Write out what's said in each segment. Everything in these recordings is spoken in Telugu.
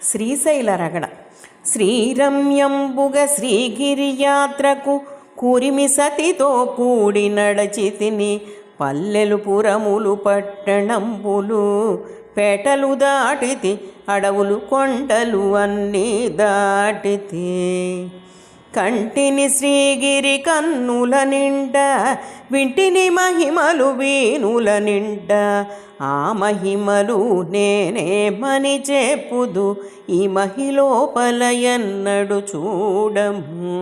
శ్రీశైల రగడ శ్రీరమ్యంబుగ శ్రీగిరియాత్రకు కురిమి సతితో కూడి నడచి తిని పల్లెలు పురములు పట్టణంబులు పేటలు దాటితి అడవులు కొండలు అన్నీ దాటితి కంటిని శ్రీగిరి కన్నుల నిండా వింటిని మహిమలు వీనుల నిండా ఆ మహిమలు నేనేమని చెప్పుదు ఈ మహిలోపల ఎన్నడు చూడము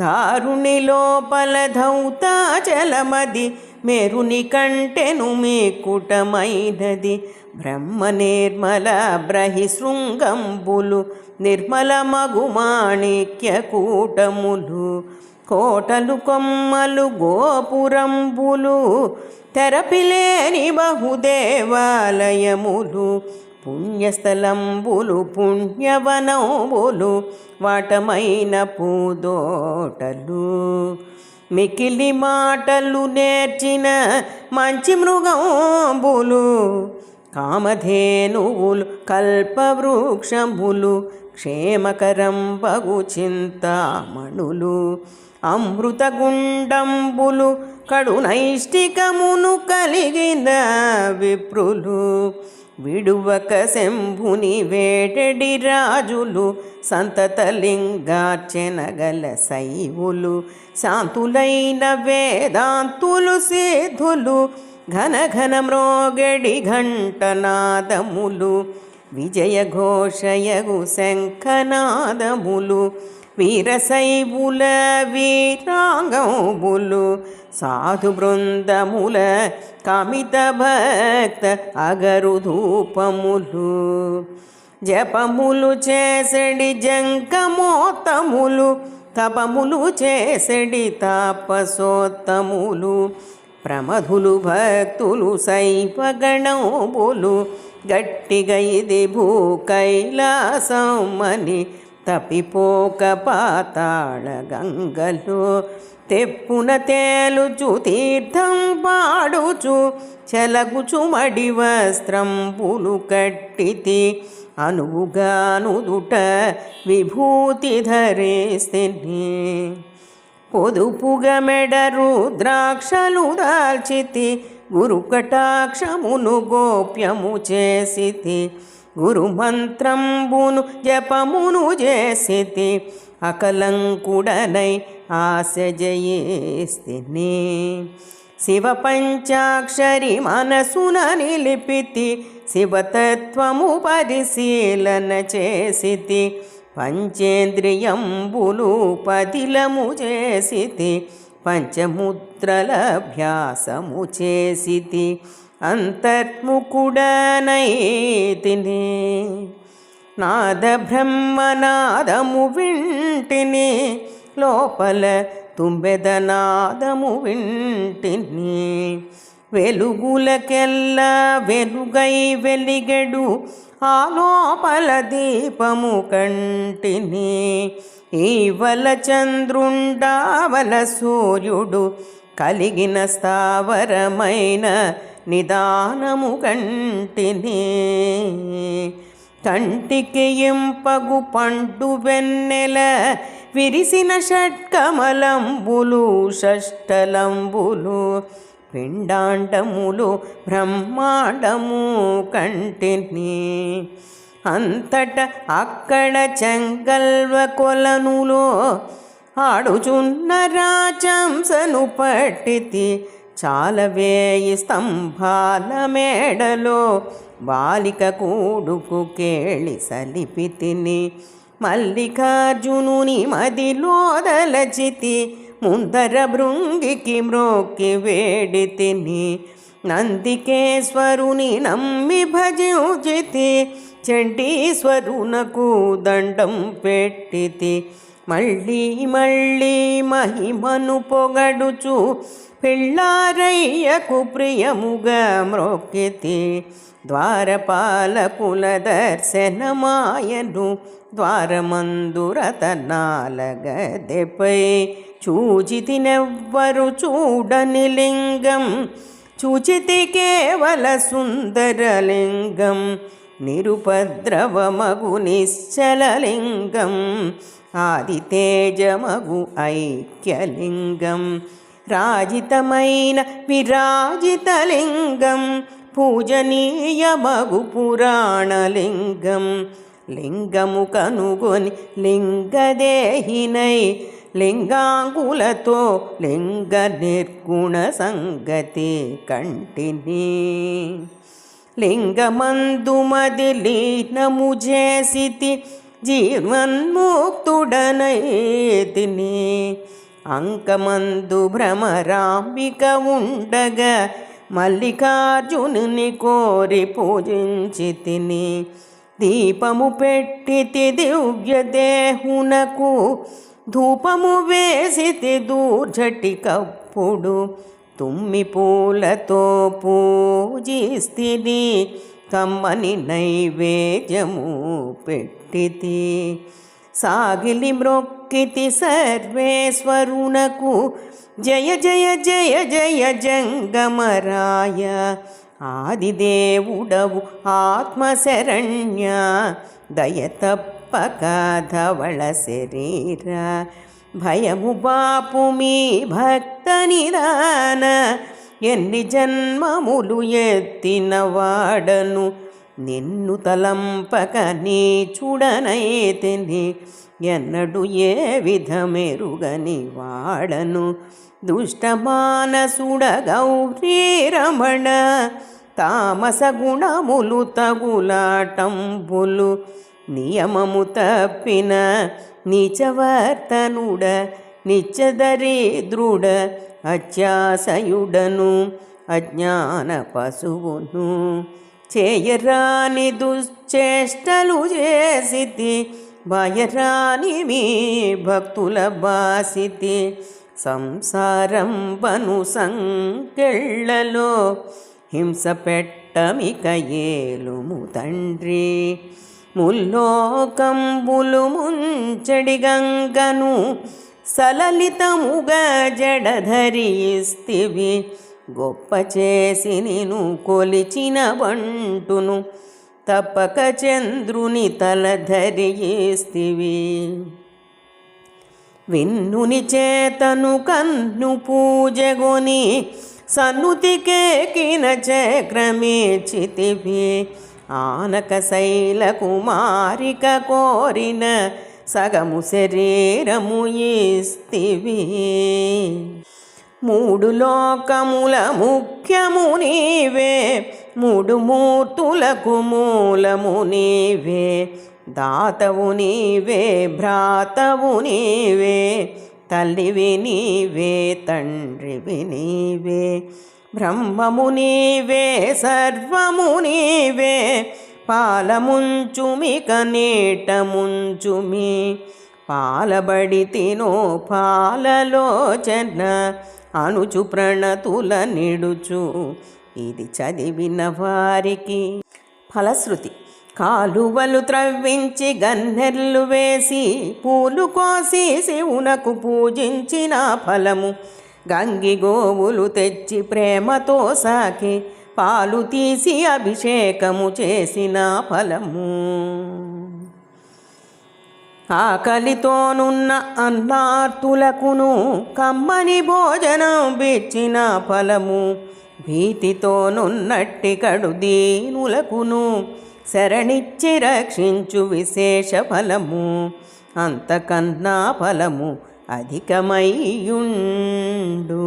దారుని లోపల ధౌతాచలమది మెరుని కంటెను మీకుటమైనది బ్రహ్మ నిర్మల బ్రహిశృంగంబులు నిర్మల మగుమాణిక్య కూటములు కోటలు కొమ్మలు గోపురంబులు తెరపిలేని బహుదేవాలయములు పుణ్యస్థలంబులు పుణ్యవనంబులు వాటమైన పూదోటలు మికిలి మాటలు నేర్చిన మంచి మృగంబులు కామధేనువులు కల్పవృక్షములు క్షేమకరం బగు చింతామణులు అమృతగుండంబులు కడునైష్టికమును కలిగిన విప్రులు విడువక శంభుని వేటడి రాజులు సంతతలింగార్చన గల శైవులు శాంతులైన వేదాంతులు సిద్ధులు ఘన ఘన మ్రోగడి ఘంటనాదములు విజయఘోషయగు శంఖనాదములు వీరశైవుల వీరాంగములు సాధు బృందముల కామిత భక్త అగరు ధూపములు జపములు చేసడి జంకమోత్తములు తపములు చేసడి తాపసోత్తములు ప్రమధులు భక్తులు శైవగణములు గట్టిగా ఇది భూకైలాసమని తప్పిపోక పాతాళ గంగలో తెప్పున తేలుచు తీర్థం పాడుచు చెలగుచు మడి వస్త్రంబులు కట్టితి అనువుగానుదుట విభూతి ధరిస్తిని పొదుపుగా మెడ రుద్రాక్షలు దాల్చితి గురు కటాక్షమును గోప్యము చేసితి గురు మంత్రంబును జపమును చేసితి అకలంకుడనై ఆశ జయిస్తిని శివ పంచాక్షరి మనసున నిలిపితి శివతత్వము పరిశీలన చేసితి పంచేంద్రియంబులు పదిలము చేసితి పంచముద్రల అభ్యాసము చేసితి అంతర్ముఖుడనైతిని నాద బ్రహ్మనాదము వింటిని లోపల తుంబెదనాదము వింటిని వెలుగులకెల్లా వెలుగై వెలిగెడు ఆ లోపల దీపము కంటిని ఈవల చంద్రుండావల సూర్యుడు కలిగిన స్థావరమైన నిదానము కంటిని కంటికి ఇంపగు పండు వెన్నెల విరిసిన షట్కమలంబులు షష్టలంబులు పిండాండములు బ్రహ్మాండము కంటిని అంతట అక్కడ చెంగల్వ కొలనులో ఆడుచున్న రాజంసను పట్టితి చాలవేయి స్తంభాల మేడలో బాలిక కూడుకు కేళి సలిపితిని మల్లికార్జునుని మదిలో దలచితి ముందర భృంగికి మ్రోక్కి వేడితిని నందికేశ్వరుని నమ్మి భజించితి చండీశ్వరునకు దండం పెట్టితి మళ్ళీ మళ్ళీ మహిమను పొగడుచు పిల్లారయ్యకు ప్రియముగా మ్రోక్కితి ద్వారపాలకుల దర్శనమాయను ద్వారమందురతనాల గదెపై చూచితినెవ్వరు చూడని లింగం చూచితి కేవల సుందరలింగం నిరుపద్రవమగు నిశ్చలలింగం ఆదితేజమగు ఐక్యలింగం రాజితమైన విరాజితలింగం పూజనీయమగు పురాణలింగం లింగము కనుగొని లింగదేహినై లింగాంగులతో లింగ నిర్గుణ సంగతి కంటిని లింగమందుమది లీనము చేసితి జీవన్ముక్తుడనైతిని అంకమందు భ్రమరాంబిక ఉండగా మల్లికార్జునుని కోరి పూజించి తిని దీపము పెట్టితి దివ్యదేహునకు ధూపము వేసితి దూర్జటి కప్పుడు తుమ్మి పూలతో పూజిస్తిని కమ్మని నైవేద్యము పెట్టితి సాగిలి మ్రొక్కితి సర్వేశ్వరునకు జయ జయ జయ జయ జంగమరాయ ఆదిదేవుడవు ఆత్మశరణ్య దయ తప్పక ధవళ శరీర భయము బాపు మీ భక్త నిదాన ఎన్ని జన్మములు ఎత్తిన వాడను నిన్ను తలంపక నీచుడనైతిని ఎన్నడు ఏ విధమెరుగని వాడను దుష్టమానసుడ గౌరీ రమణ తామస గుణములు తగులాటంబులు నియమము తప్పిన నీచవర్తనుడ నిత్యదరిద్రుడ అత్యాశయుడను అజ్ఞాన పశువును చేయరాని దుశ్చేష్టలు చేసితి భయరాని మీ భక్తుల బాసితి సంసారం బను సంకెళ్లలో హింస పెట్టమిక ఏలుము తండ్రి ముల్లోకంబులు ముంచడి గంగను సలలితముగా జడధరిస్తివి గొప్ప చేసి నిను కొలిచిన బంటును తప్పక చంద్రుని తల ధరిస్తివి విన్నుని చేతను కన్ను పూజగొని సన్నుతికేకిన చక్రమేచితివి ఆనక శైల కుమారిక కోరిన సగము శరీరము ఇస్తివి మూడు లోకముల ముఖ్యము నీవే మూడు మూర్తులకు మూలము నీవే దాతవు నీవే భ్రాతవు నీవే తల్లివి నీవే తండ్రివి నీవే బ్రహ్మము నీవే సర్వము నీవే పాలముంచుమి కనేట ముంచుమి పాలబడి తినో పాలలోచన అనుచు ప్రణతుల నిడుచు ఇది చదివిన వారికి ఫలశ్రుతి కాలువలు త్రవ్వించి గన్నెర్లు వేసి పూలు కోసి శివునకు పూజించిన ఫలము గంగి గోవులు తెచ్చి ప్రేమతో సాకి పాలు తీసి అభిషేకము చేసిన ఫలము ఆకలితోనున్న అన్నార్తులకును కమ్మని భోజనం బిచ్చిన ఫలము భీతితోనున్నట్టి కడు దీనులకును శరణిచ్చి రక్షించు విశేష ఫలము అంతకన్నా ఫలము అధికమయ్యుండు.